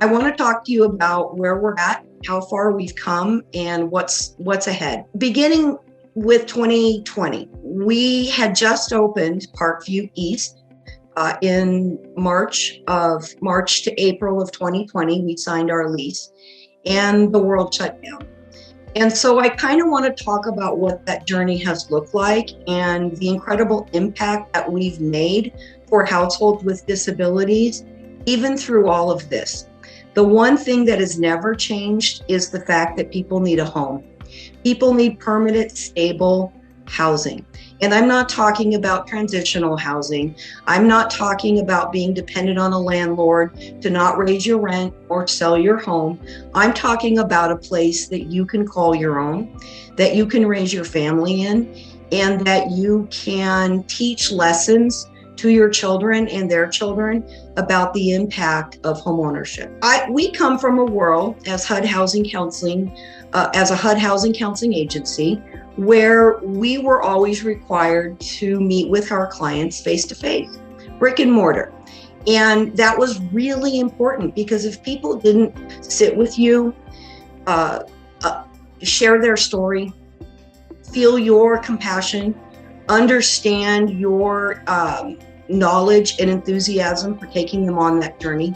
I want to talk to you about where we're at, how far we've come, and what's ahead. Beginning with 2020, we had just opened Parkview East in March to April of 2020. We signed our lease, and the world shut down. And so I kind of want to talk about what that journey has looked like and the incredible impact that we've made for households with disabilities, even through all of this. The one thing that has never changed is the fact that people need a home. People need permanent, stable housing. And I'm not talking about transitional housing. I'm not talking about being dependent on a landlord to not raise your rent or sell your home. I'm talking about a place that you can call your own, that you can raise your family in, and that you can teach lessons to your children and their children about the impact of homeownership. We come from a world as HUD Housing Counseling, as a HUD Housing Counseling agency, where we were always required to meet with our clients face-to-face, brick and mortar. And that was really important because if people didn't sit with you, share their story, feel your compassion, understand your knowledge and enthusiasm for taking them on that journey,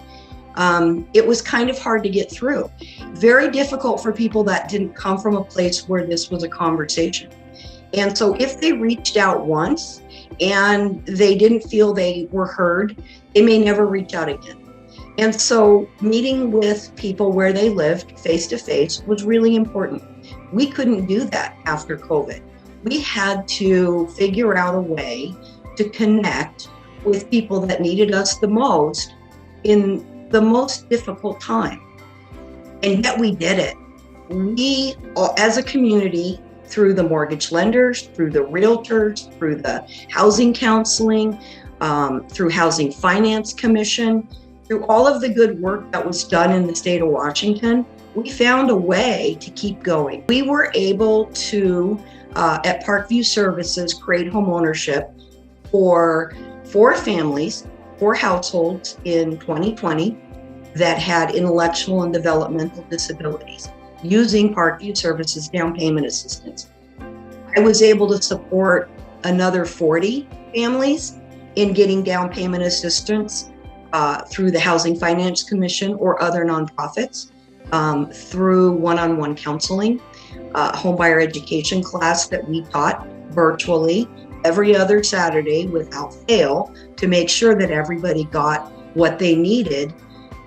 it was kind of hard to get through. Very difficult for people that didn't come from a place where this was a conversation. And so if they reached out once and they didn't feel they were heard, they may never reach out again. And so meeting with people where they lived face to face was really important. We couldn't do that after COVID. We had to figure out a way to connect with people that needed us the most in the most difficult time. And yet we did it. We, as a community, through the mortgage lenders, through the realtors, through the housing counseling, through Housing Finance Commission, through all of the good work that was done in the state of Washington, we found a way to keep going. We were able to, at Parkview Services, create homeownership for 4 families, 4 households in 2020 that had intellectual and developmental disabilities using Parkview Services down payment assistance. I was able to support another 40 families in getting down payment assistance through the Housing Finance Commission or other nonprofits, through one-on-one counseling, homebuyer education class that we taught virtually every other Saturday without fail to make sure that everybody got what they needed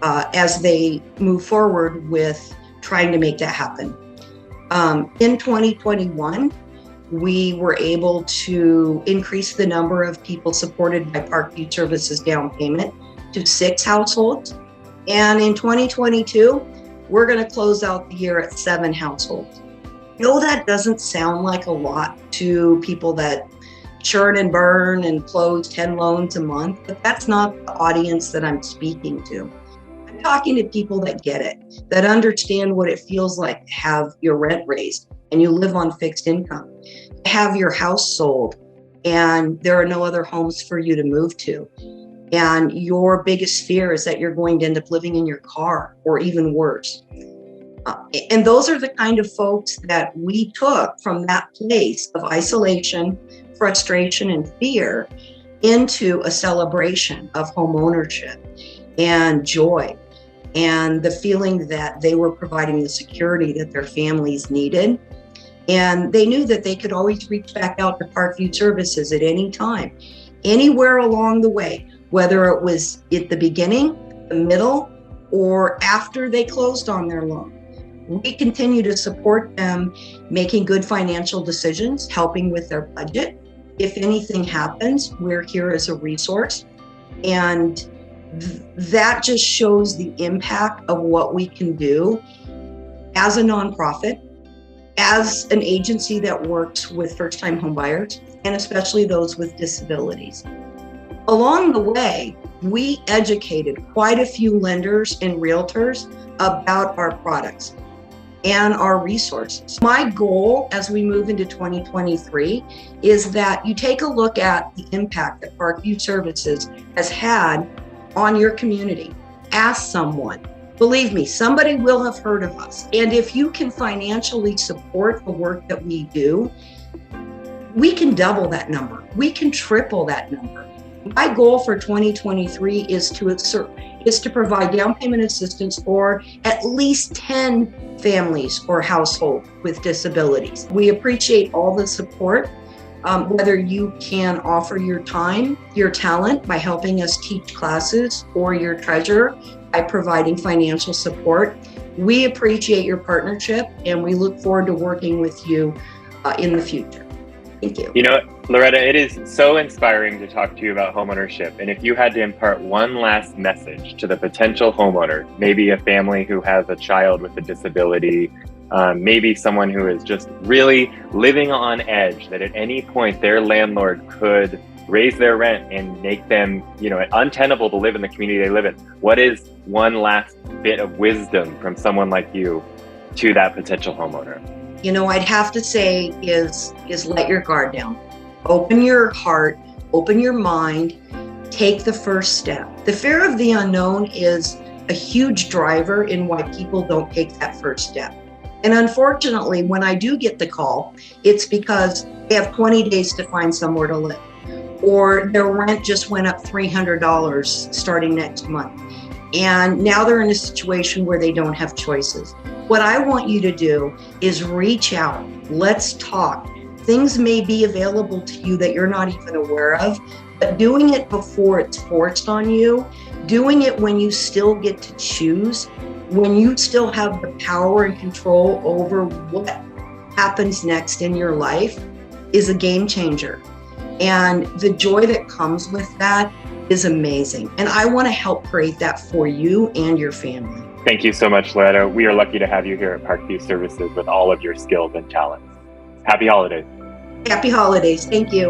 as they move forward with trying to make that happen. In 2021, we were able to increase the number of people supported by Parkview Services down payment to 6 households. And in 2022, we're going to close out the year at 7 households. I know that doesn't sound like a lot to people that churn and burn and close 10 loans a month, but that's not the audience that I'm speaking to. I'm talking to people that get it, that understand what it feels like to have your rent raised and you live on fixed income, to have your house sold and there are no other homes for you to move to. And your biggest fear is that you're going to end up living in your car or even worse. And those are the kind of folks that we took from that place of isolation, frustration, and fear into a celebration of home ownership and joy and the feeling that they were providing the security that their families needed. And they knew that they could always reach back out to Parkview Services at any time, anywhere along the way, whether it was at the beginning, the middle, or after they closed on their loan. We continue to support them making good financial decisions, helping with their budget. If anything happens, we're here as a resource. And that just shows the impact of what we can do as a nonprofit, as an agency that works with first-time homebuyers, and especially those with disabilities. Along the way, we educated quite a few lenders and realtors about our products and our resources. My goal as we move into 2023 is that you take a look at the impact that Parkview Services has had on your community. Ask someone, Believe me, somebody will have heard of us. And if you can financially support the work that we do, we can double that number. We can triple that number. My goal for 2023 is to provide down payment assistance for at least 10 families or households with disabilities. We appreciate all the support, whether you can offer your time, your talent by helping us teach classes, or your treasure by providing financial support. We appreciate your partnership, and we look forward to working with you in the future. Thank you. You know, Loretta, it is so inspiring to talk to you about homeownership. And if you had to impart one last message to the potential homeowner, maybe a family who has a child with a disability, maybe someone who is just really living on edge, that at any point their landlord could raise their rent and make them, untenable to live in the community they live in. What is one last bit of wisdom from someone like you to that potential homeowner? I'd have to say is let your guard down. Open your heart, open your mind, take the first step. The fear of the unknown is a huge driver in why people don't take that first step. And unfortunately, when I do get the call, it's because they have 20 days to find somewhere to live, or their rent just went up $300 starting next month. And now they're in a situation where they don't have choices. What I want you to do is reach out. Let's talk. Things may be available to you that you're not even aware of, but doing it before it's forced on you, doing it when you still get to choose, when you still have the power and control over what happens next in your life, is a game changer. And the joy that comes with that is amazing. And I want to help create that for you and your family. Thank you so much, Loretta. We are lucky to have you here at Parkview Services with all of your skills and talents. Happy holidays. Happy holidays. Thank you.